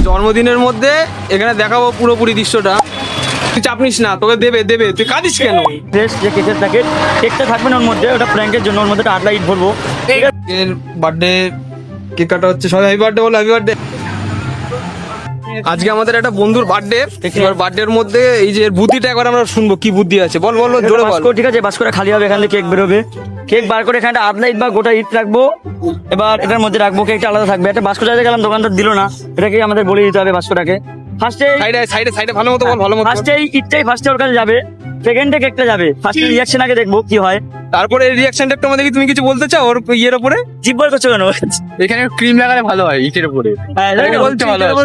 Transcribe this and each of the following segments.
জন্মদিনের মধ্যে এখানে দেখাবো পুরোপুরি দৃশ্যটা। তুই চাপ নিস না, তোকে দেবে দেবে, তুই কাঁদিস কেন? ফ্রেশ যে কেকের প্যাকেট, কেকটা থাকবে না ওর মধ্যে, ওটা প্র্যাঙ্কের জন্য ওর মধ্যে একটা 8 লাইট ভরবো। এর বার্থডে কেক কাটা হচ্ছে, সবাই হ্যাপি বার্থডে বলো, হ্যাপি বার্থডে। আজকে আমাদের একটা বন্ধুর বার্থডে, এবার বার্থডের মধ্যে এই যে বুদ্ধিটা একবার আমরা শুনবো, কি বুদ্ধি আছে বল বল জোরে বল। ঠিক আছে, বাস্কটা খালি হবে, এখান থেকে কেক বেরোবে, কেক বার করে এখানে 8 লাইট বা গোটা ইট রাখবো, এবার এটার মধ্যে রাখবো, কেকটা আলাদা থাকবে। একটা বাস্ক চাইতে গেলাম, দোকানদার দিল না, এটাকে আমাদের বলে দিতে হবে বাস্কটাকে। ফার্স্টে সাইডে সাইডে ভালো মতো বল, ভালো মতো। ফার্স্টে ইটটাই ফার্স্টে ওর কাছে যাবে, সেকেন্ডে কেকটা যাবে, ফার্স্টে রিঅ্যাকশন আগে দেখবো কি হয়, তারপরে রিঅ্যাকশনটা একটু আমাদেরকে তুমি কিছু বলতে চাও ওর ইয়ের উপরে? জিব্বল করছো কেন? এখানে ক্রিম লাগালে ভালো হয় ইটের উপরে। হ্যাঁ, বলছি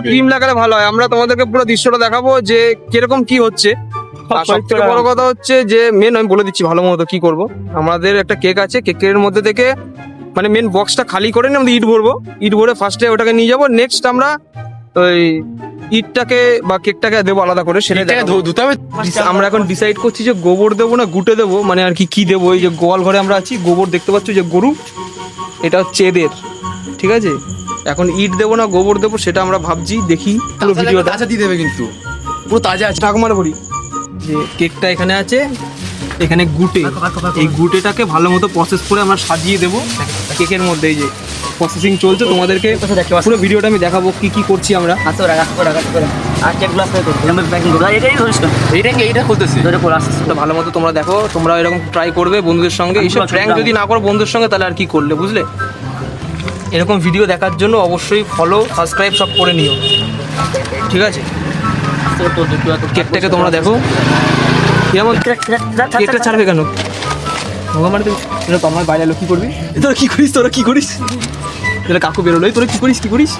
ক্রিম লাগালে ভালো হয়। আমরা তোমাদেরকে পুরো দৃশ্যটা দেখাবো যে কিরকম কি হচ্ছে। আর সব থেকে বড় কথা হচ্ছে যে মেন আমি বলে দিচ্ছি ভালো মতো কি করব। আমাদের একটা কেক আছে, কেকের মধ্যে থেকে মানে মেন বক্সটা খালি করে নিয়ে আমরা ইট ভরবো, ইট ভরে ফার্স্টে ওটাকে নিয়ে যাবো। নেক্সট আমরা ওই ইটটাকে বা কেকটাকে দেবো আলাদা করে, সেটা ধুতে হবে। আমরা এখন ডিসাইড করছি যে গোবর দেবো না গুটে দেবো, মানে আর কি দেবো। এই যে গোয়াল ঘরে আমরা আছি, গোবর দেখতে পাচ্ছ যে গরু, এটা হচ্ছে এদের, ঠিক আছে। এখন ইট দেবো না গোবর দেবো সেটা আমরা ভাবছি, দেখি পুরো ভিডিওটা। তাজা দিয়ে দেবে কিন্তু, পুরো তাজা আছে। ঠাকুমার বলি যে কেকটা এখানে আছে, এখানে গুটে, এই গুটেটাকে ভালো মতো প্রসেস করে আমরা সাজিয়ে দেবো কেকের মধ্যে। এই যে প্রসেসিং চলছে, তোমাদেরকে পুরো ভিডিওটা আমি দেখাবো কি কি করছি আমরা। আর কেকগুলো আসতে এটাই ধরিস না, এইটা খুলতেছে। তো ভালো মতো তোমরা দেখো, তোমরা এরকম ট্রাই করবে বন্ধুদের সঙ্গে। এইসব প্র্যাঙ্ক যদি না করো বন্ধুদের সঙ্গে তাহলে আর কি করলে, বুঝলে? এরকম ভিডিও দেখার জন্য অবশ্যই ফলো সাবস্ক্রাইব সব করে নিও, ঠিক আছে? কেকটাকে তোমরা দেখো কেমন, কেকটা ছাড়বে কেন? আমার বাইরে এলো, কি করবি তোরা, কি করিস তোরা, কি করিস? তাহলে কাকু বেরোলো, তোরা কি করিস, কি করিস?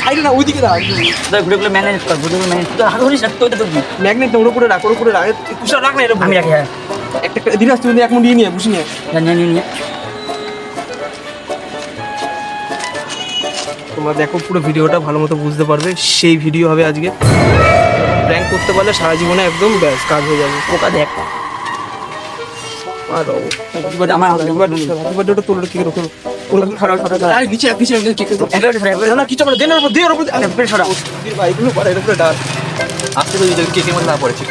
সাইডে না, ওইদিকে ম্যাগনেট ওর উপরে রাখ, ওর উপরে রাখ, কুশা রাখ না, এটা আমি রাখি। হ্যাঁ, একটা দিন আসতে এক মুড়ি নিয়ে বসে নিয়ে নিয়ে তোমরা দেখো পুরো ভিডিওটা ভালো মতো বুঝতে পারবে। সেই ভিডিও হবে আজকে, প্র্যাঙ্ক করতে পারলে সারা জীবনে একদম ব্যাস কাজ হয়ে যাবে। পোকা দেখ, আর আমার ওটা তোলো, কি করে আজকে তো কেকের মধ্যে না পড়েছে।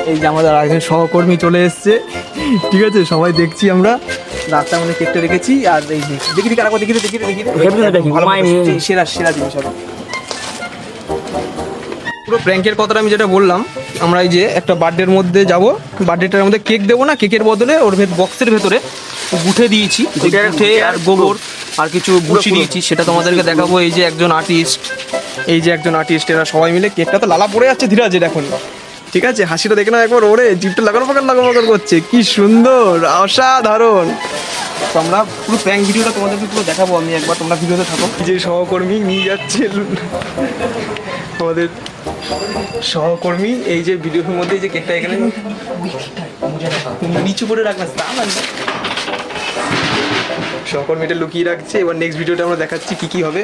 এই যে আমাদের আরেকজন সহকর্মী চলে এসছে, ঠিক আছে, সবাই দেখছি আমরা। রাস্তার মধ্যে কেকটা রেখেছি, আর এই যে দেখি কারা দেখি সেরা সেরা জিনিস হবে। পুরো প্র্যাঙ্কের কথাটা আমি যেটা বললাম, আমরা এই যে একটা বার্থডের মধ্যে যাব, বার্থডেটার মধ্যে কেক দেবো না, কেকের বদলে ওর বক্সের ভেতরে গুঠে দিয়েছি, গুঠে আর গোবর আর কিছু গুছিয়ে দিয়েছি, সেটা তোমাদেরকে দেখাবো। এই যে একজন আর্টিস্ট, এই যে একজন আর্টিস্ট, এরা সবাই মিলে কেকটা তো লালা পড়ে যাচ্ছে ধীরে ধীরে এখন, ঠিক আছে। হাসিটা দেখে না একবার, ওরে জিপটা লাগানো পাকার করছে, কি সুন্দর, অসাধারণ। তো আমরা পুরো প্র্যাঙ্ক ভিডিওটা তোমাদেরকে পুরো দেখাবো আমি একবার, তোমরা ভিডিওতে থাকো। যে সহকর্মী নিয়ে যাচ্ছে, আমাদের সহকর্মী, এই যে ভিডিওর মধ্যে এই যে কেকটা এখানে নিচু করে রাখলাম, সহকর্মীটা লুকিয়ে রাখছে। এবার নেক্সট ভিডিওটা আমরা দেখাচ্ছি কি কি হবে।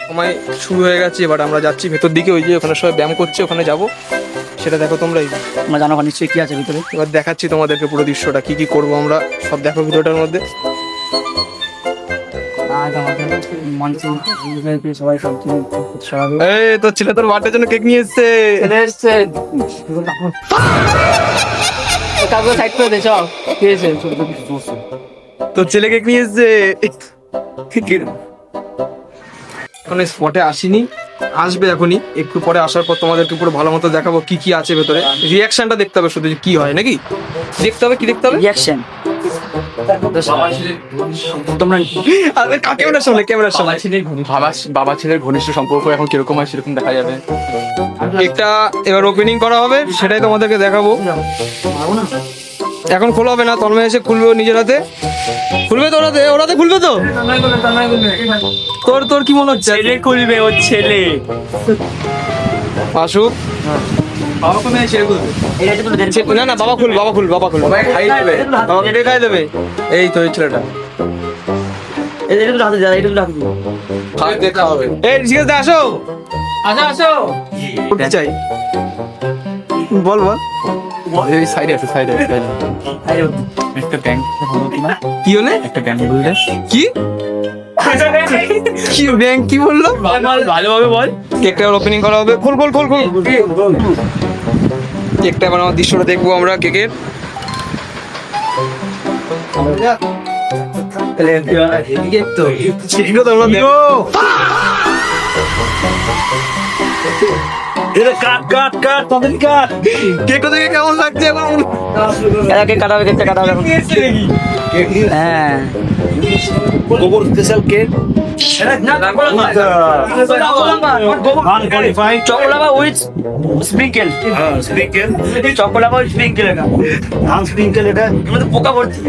সময় শুরু হয়ে গেছে, এবার আমরা যাচ্ছি ভেতর দিকে, ওই যে ওখানে সবাই ব্যায়াম করছে, ওখানে যাবো, সেটা দেখো তোমরা। আমরা জানো নিশ্চয়ই কি আছে ভিতরে, এবার দেখাচ্ছি তোমাদেরকে পুরো দৃশ্যটা, কি কি করবো আমরা সব দেখো ভিডিওটার মধ্যে। এই তোর ছেলে তোর বার্থডের জন্য কেক নিয়ে এসছে, তোর ছেলে কেক নিয়ে এসছে। এখন স্পটে আসিনি, আসবে এখনই, একটু পরে আসার পর তোমাদেরকে পুরো ভালো মতো দেখাবো কি কি আছে ভেতরে। রিয়াকশনটা দেখতে হবে শুধু, কি হয় নাকি দেখতে হবে, কি দেখতে হবে রিঅ্যাকশন। তোমরা ক্যামেরার সামনে, ক্যামেরার সামনে বাবা ছেলের ঘনিষ্ঠ সম্পর্ক এখন কিরকম হয় সেরকম দেখা যাবে। কেকটা এবার ওপেনিং করা হবে, সেটাই তোমাদেরকে দেখাবো। এখন খোলা হবে না, তন্ময় এসে খুলবে নিজের হাতে, খুলবে তো ওরাতে খুলবে তো। তোর কি মনে হচ্ছে? ছেলে খুলবে, ওর ছেলে আসুক, না না, বাবা খুল, বাবাকে খাই দেবে। এই তো এই ছেলেটা, এই ঠিক আছে, আসো চাই, বল এই সাইডে আছে সাইডে একটা ব্যাংক না কি হলে একটা ব্যাংক বললে কি কি ব্যাংক কি বললো? ভালোভাবে বল। কেকটা ওপেনিং করা হবে। খোল খোল খোল খোল। কেকটা এবার আমার দৃশ্যটা দেখবো আমরা কেকের। কেকটা দেখে কেমন লাগছে এখন? কেক কাটা হবে, কেকটা কাটা হবে এখন। হ্যাঁ গোবর special cake choco lava with sprinkle, sprinkle choco lava with sprinkle. এটা ধান স্প্রিঙ্কেল এটা এর মধ্যে পোকা ভর্তি।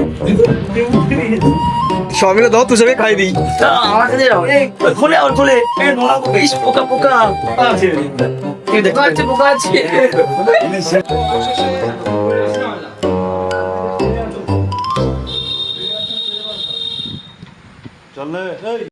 সব মিলে দাও, তুই সবে খাই দিই। আমার কাছে দাও। খোলে আর খোলে। ইস, পোকা পোকা। এই দেখো, আছে পোকা আছে। চলে